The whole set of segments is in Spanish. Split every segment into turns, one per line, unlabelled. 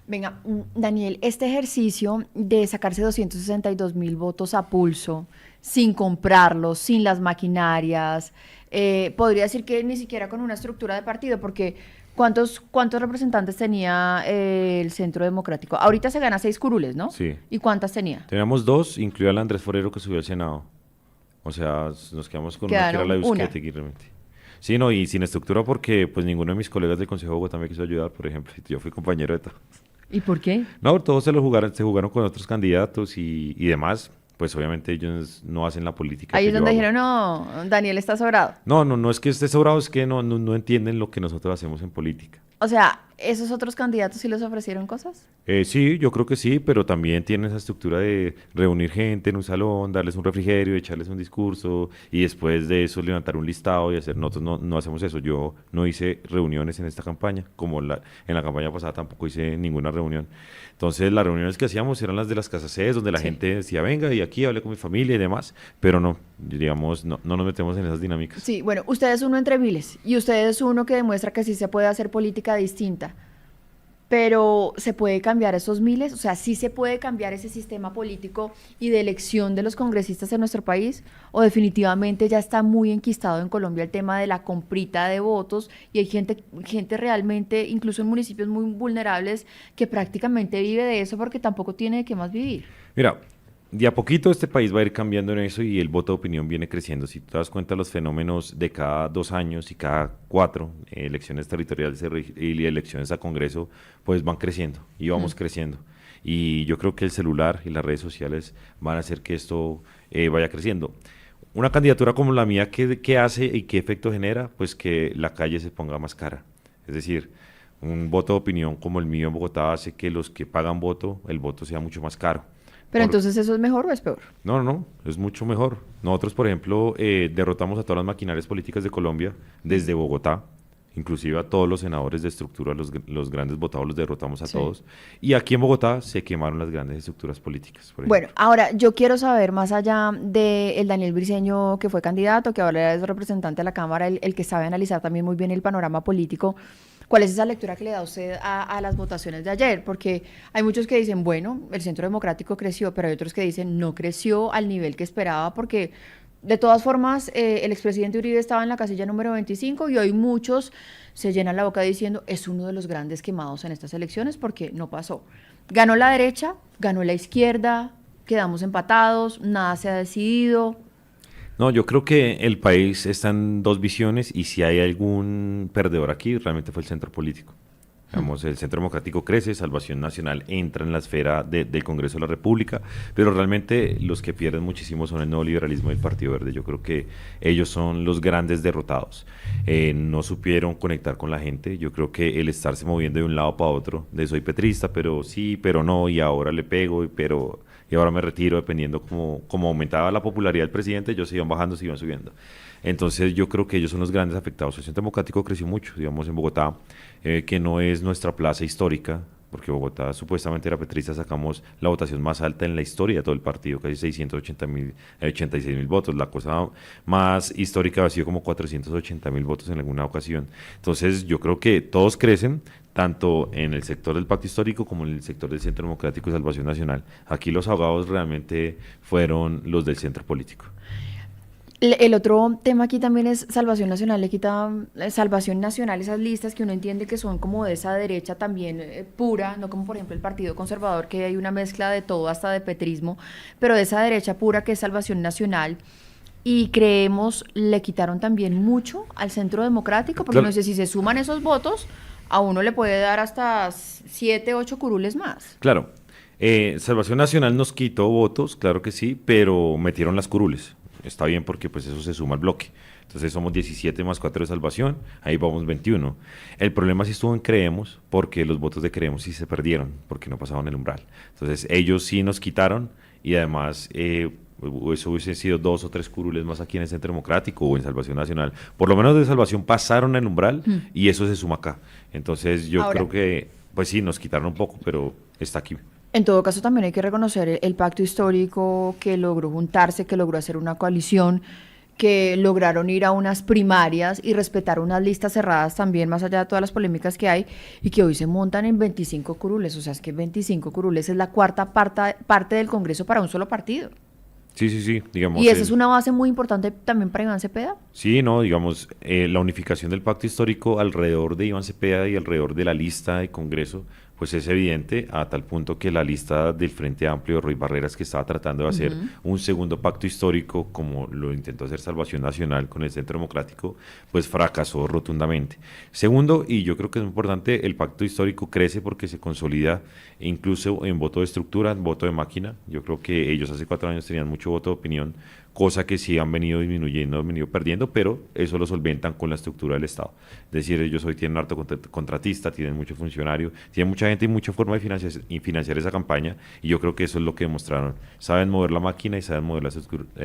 Venga, Daniel, este ejercicio de sacarse 262.000 votos a pulso, sin comprarlos, sin las maquinarias, podría decir que ni siquiera con una estructura de partido, porque ¿cuántos representantes tenía el Centro Democrático? Ahorita se gana 6 curules, ¿no?
Sí.
¿Y cuántas tenía?
Teníamos dos, incluido al Andrés Forero que subió al Senado. O sea, nos quedamos con una que era la de
Quedaron una.
Busquete, realmente. Sí, no, y sin estructura porque pues ninguno de mis colegas del Consejo de Bogotá me quiso ayudar, por ejemplo. Y yo fui compañero de todos.
¿Y por qué?
No, todos se jugaron con otros candidatos y demás. Pues obviamente ellos no hacen la política
Ahí
que
es
yo
donde
hago.
dijeron, no, Daniel está sobrado.
No, no, no es que esté sobrado, es que no entienden lo que nosotros hacemos en política.
O sea, ¿esos otros candidatos sí les ofrecieron cosas?
Sí, yo creo que sí, pero también tiene esa estructura de reunir gente en un salón, darles un refrigerio, echarles un discurso y después de eso levantar un listado y hacer. Nosotros no hacemos eso. Yo no hice reuniones en esta campaña, como en la campaña pasada tampoco hice ninguna reunión. Entonces las reuniones que hacíamos eran las de las casas sedes, donde la
Sí.
gente decía, venga, y aquí hablé con mi familia y demás, pero no, digamos, no nos metemos en esas dinámicas.
Sí, bueno, usted es uno entre miles y usted es uno que demuestra que sí se puede hacer política distinta, pero ¿se puede cambiar esos miles? O sea, ¿sí se puede cambiar ese sistema político y de elección de los congresistas en nuestro país? ¿O definitivamente ya está muy enquistado en Colombia el tema de la comprita de votos y hay gente realmente, incluso en municipios muy vulnerables, que prácticamente vive de eso porque tampoco tiene de qué más vivir?
Mira, de a poquito este país va a ir cambiando en eso y el voto de opinión viene creciendo. Si te das cuenta, los fenómenos de cada 2 años y cada cuatro, elecciones territoriales y elecciones a Congreso, pues van creciendo y vamos creciendo. Y yo creo que el celular y las redes sociales van a hacer que esto vaya creciendo. Una candidatura como la mía, ¿qué hace y qué efecto genera? Pues que la calle se ponga más cara. Es decir, un voto de opinión como el mío en Bogotá hace que los que pagan voto, el voto sea mucho más caro.
Pero entonces, ¿eso es mejor o es peor?
No, es mucho mejor. Nosotros, por ejemplo, derrotamos a todas las maquinarias políticas de Colombia desde Bogotá, inclusive a todos los senadores de estructura, los grandes votados los derrotamos a
Sí.
todos. Y aquí en Bogotá se quemaron las grandes estructuras políticas, por
Bueno,
ejemplo.
ahora yo quiero saber, más allá de el Daniel Briceño, que fue candidato, que ahora es representante de la Cámara, el que sabe analizar también muy bien el panorama político, ¿cuál es esa lectura que le da usted a las votaciones de ayer? Porque hay muchos que dicen, bueno, el Centro Democrático creció, pero hay otros que dicen, no creció al nivel que esperaba, porque de todas formas, el expresidente Uribe estaba en la casilla número 25 y hoy muchos se llenan la boca diciendo, es uno de los grandes quemados en estas elecciones porque no pasó. Ganó la derecha, ganó la izquierda, quedamos empatados, nada se ha decidido.
No, yo creo que el país está en dos visiones y si hay algún perdedor aquí, realmente fue el centro político. Digamos, el Centro Democrático crece, Salvación Nacional entra en la esfera del Congreso de la República, pero realmente los que pierden muchísimo son el neoliberalismo y el Partido Verde. Yo creo que ellos son los grandes derrotados. No supieron conectar con la gente. Yo creo que el estarse moviendo de un lado para otro, de soy petrista, pero sí, pero no, y ahora le pego, y ahora me retiro, dependiendo como aumentaba la popularidad del presidente, ellos se iban bajando, se iban subiendo. Entonces yo creo que ellos son los grandes afectados. El Centro Democrático creció mucho, digamos, en Bogotá, que no es nuestra plaza histórica, porque Bogotá supuestamente era petrista, sacamos la votación más alta en la historia de todo el partido, casi 86.000 votos. La cosa más histórica ha sido como 480.000 votos en alguna ocasión. Entonces yo creo que todos crecen, tanto en el sector del pacto histórico como en el sector del Centro Democrático y Salvación Nacional. Aquí los ahogados realmente fueron los del centro político.
El otro tema aquí también es Salvación Nacional, le quita Salvación Nacional, esas listas que uno entiende que son como de esa derecha también pura, no como por ejemplo el Partido Conservador, que hay una mezcla de todo hasta de petrismo, pero de esa derecha pura que es Salvación Nacional. Y creemos, le quitaron también mucho al Centro Democrático, porque uno
Claro,
dice, si se suman esos votos, a uno le puede dar hasta 7, 8 curules más.
claro. Salvación Nacional nos quitó votos, claro que sí, pero metieron las curules. Está bien porque pues eso se suma al bloque. Entonces somos 17 más 4 de Salvación, ahí vamos 21. El problema sí estuvo en Creemos, porque los votos de Creemos sí se perdieron, porque no pasaban el umbral. Entonces ellos sí nos quitaron y además eso hubiese sido 2 o 3 curules más aquí en el Centro Democrático o en Salvación Nacional. Por lo menos de Salvación pasaron el umbral y eso se suma acá. Entonces yo
Ahora,
creo que, pues sí, nos quitaron un poco, pero está aquí.
en todo caso, también hay que reconocer el pacto histórico que logró juntarse, que logró hacer una coalición, que lograron ir a unas primarias y respetar unas listas cerradas también, más allá de todas las polémicas que hay, y que hoy se montan en 25 curules. O sea, es que 25 curules es la cuarta parte del Congreso para un solo partido.
Sí, sí, sí, digamos.
Y esa es una base muy importante también para Iván Cepeda.
Sí, no, digamos, la unificación del pacto histórico alrededor de Iván Cepeda y alrededor de la lista de Congreso, pues es evidente a tal punto que la lista del Frente Amplio de Roy Barreras, que estaba tratando de hacer un segundo pacto histórico, como lo intentó hacer Salvación Nacional con el Centro Democrático, pues fracasó rotundamente. Segundo, y yo creo que es importante, el pacto histórico crece porque se consolida incluso en voto de estructura, en voto de máquina. Yo creo que ellos hace 4 años tenían mucho voto de opinión, cosa que sí han venido disminuyendo, han venido perdiendo, pero eso lo solventan con la estructura del Estado. Es decir, ellos hoy tienen harto contratista, tienen mucho funcionario, tienen mucha gente y mucha forma de financiar esa campaña, y yo creo que eso es lo que demostraron. Saben mover la máquina y saben mover la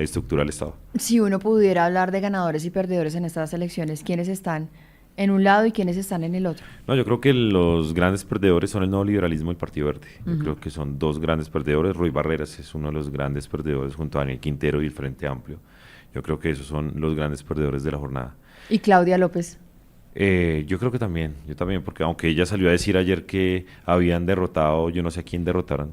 estructura del Estado.
Si uno pudiera hablar de ganadores y perdedores en estas elecciones, ¿quiénes están en un lado y quiénes están en el otro?
No, yo creo que los grandes perdedores son el nuevo liberalismo y el Partido Verde. Yo creo que son dos grandes perdedores. Roy Barreras es uno de los grandes perdedores junto a Daniel Quintero y el Frente Amplio. Yo creo que esos son los grandes perdedores de la jornada.
¿Y Claudia López?
Yo creo que también, yo también, porque aunque ella salió a decir ayer que habían derrotado, yo no sé a quién derrotaron,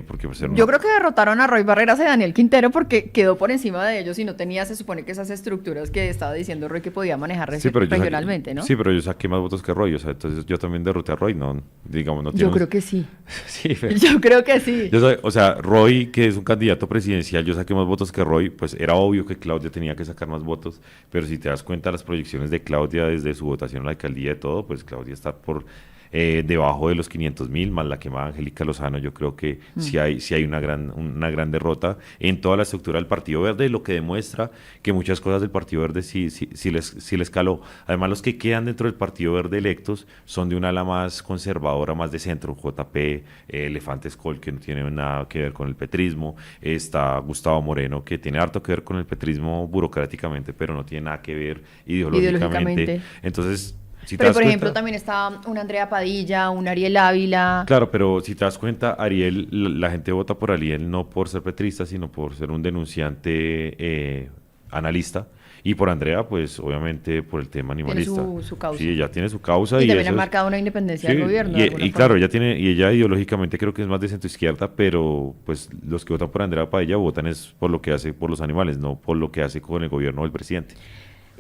porque pues
Yo creo que derrotaron a Roy Barreras y Daniel Quintero porque quedó por encima de ellos y no tenía, se supone que esas estructuras que estaba diciendo Roy que podía manejar regionalmente, ¿no?
Sí, pero yo saqué más votos que Roy, o sea, entonces yo también derroté a Roy, no, digamos, no
Yo creo que sí.
Sí, pero...
Yo creo que sí.
O sea, Roy, que es un candidato presidencial, yo saqué más votos que Roy, pues era obvio que Claudia tenía que sacar más votos, pero si te das cuenta las proyecciones de Claudia desde su votación a la alcaldía y todo, pues Claudia está por debajo de los 500.000, más la quemada Angélica Lozano. Yo creo que sí hay una gran derrota en toda la estructura del Partido Verde, lo que demuestra que muchas cosas del Partido Verde sí les caló. Además, los que quedan dentro del Partido Verde electos son de una ala más conservadora, más de centro. JP, Elefante Escol, que no tiene nada que ver con el petrismo. Está Gustavo Moreno, que tiene harto que ver con el petrismo burocráticamente, pero no tiene nada que ver ideológicamente. Entonces,
pero, por ejemplo, también está una Andrea Padilla, un Ariel Ávila.
Claro, pero si te das cuenta, Ariel, la gente vota por Ariel no por ser petrista, sino por ser un denunciante analista. Y por Andrea, pues obviamente por el tema animalista.
Tiene su causa.
Sí, ella tiene su causa.
Y también ha marcado una independencia del gobierno.
Y claro, ella ideológicamente creo que es más de centro izquierda, pero pues los que votan por Andrea Padilla votan es por lo que hace por los animales, no por lo que hace con el gobierno del presidente.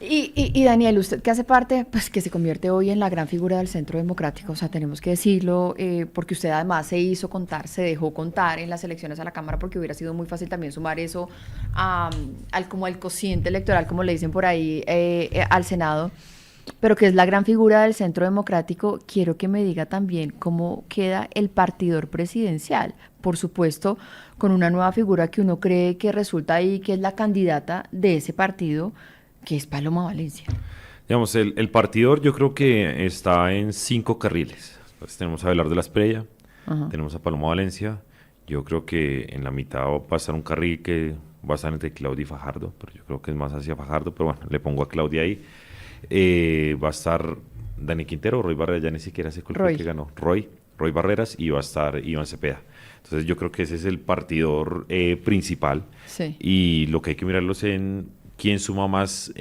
Y Daniel, usted que hace parte, pues que se convierte hoy en la gran figura del Centro Democrático, o sea, tenemos que decirlo, porque usted además se hizo contar, se dejó contar en las elecciones a la Cámara, porque hubiera sido muy fácil también sumar eso al cociente electoral, como le dicen por ahí, al Senado, pero que es la gran figura del Centro Democrático. Quiero que me diga también cómo queda el partidor presidencial, por supuesto, con una nueva figura que uno cree que resulta ahí, que es la candidata de ese partido, que es Paloma Valencia.
Digamos, el partidor yo creo que está en 5 carriles. Entonces, tenemos a Abelardo Las Prella, tenemos a Paloma Valencia. Yo creo que en la mitad va a pasar un carril que va a estar entre Claudia y Fajardo, pero yo creo que es más hacia Fajardo, pero bueno, le pongo a Claudia ahí. Va a estar Dani Quintero, Roy Barreras, ya ni siquiera sé cuál fue que ganó. Roy Barreras, y va a estar Iván Cepeda. Entonces yo creo que ese es el partidor principal.
Sí.
Y lo que hay que mirarlos en quién suma más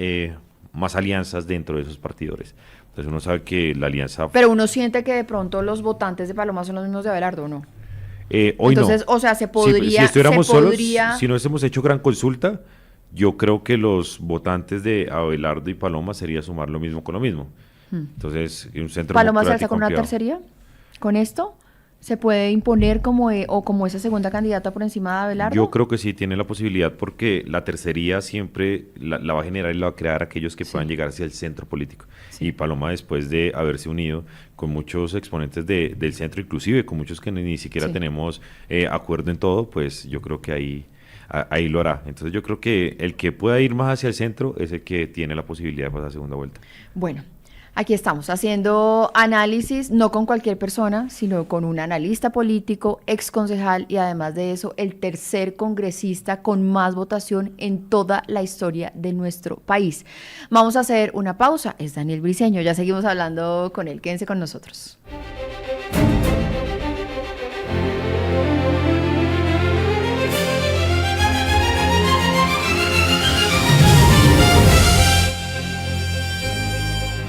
alianzas dentro de esos partidores. Entonces uno sabe que la alianza...
Pero uno siente que de pronto los votantes de Paloma son los mismos de Abelardo, ¿o no?
Hoy
entonces,
no.
O sea, se podría...
Si estuviéramos solos, si no hubiésemos hecho gran consulta, yo creo que los votantes de Abelardo y Paloma sería sumar lo mismo con lo mismo. Entonces, un centro
¿Paloma se alza con una tercería? ¿Con esto? ¿Se puede imponer como esa segunda candidata por encima de Abelardo?
Yo creo que sí tiene la posibilidad, porque la tercería siempre la va a generar y la va a crear aquellos que puedan llegar hacia el centro político. Sí. Y Paloma, después de haberse unido con muchos exponentes del centro, inclusive con muchos que ni siquiera tenemos acuerdo en todo, pues yo creo que ahí lo hará. Entonces yo creo que el que pueda ir más hacia el centro es el que tiene la posibilidad de pasar a segunda vuelta.
Bueno, aquí estamos haciendo análisis, no con cualquier persona, sino con un analista político, exconcejal y además de eso, el tercer congresista con más votación en toda la historia de nuestro país. Vamos a hacer una pausa, es Daniel Briceño, ya seguimos hablando con él, quédense con nosotros.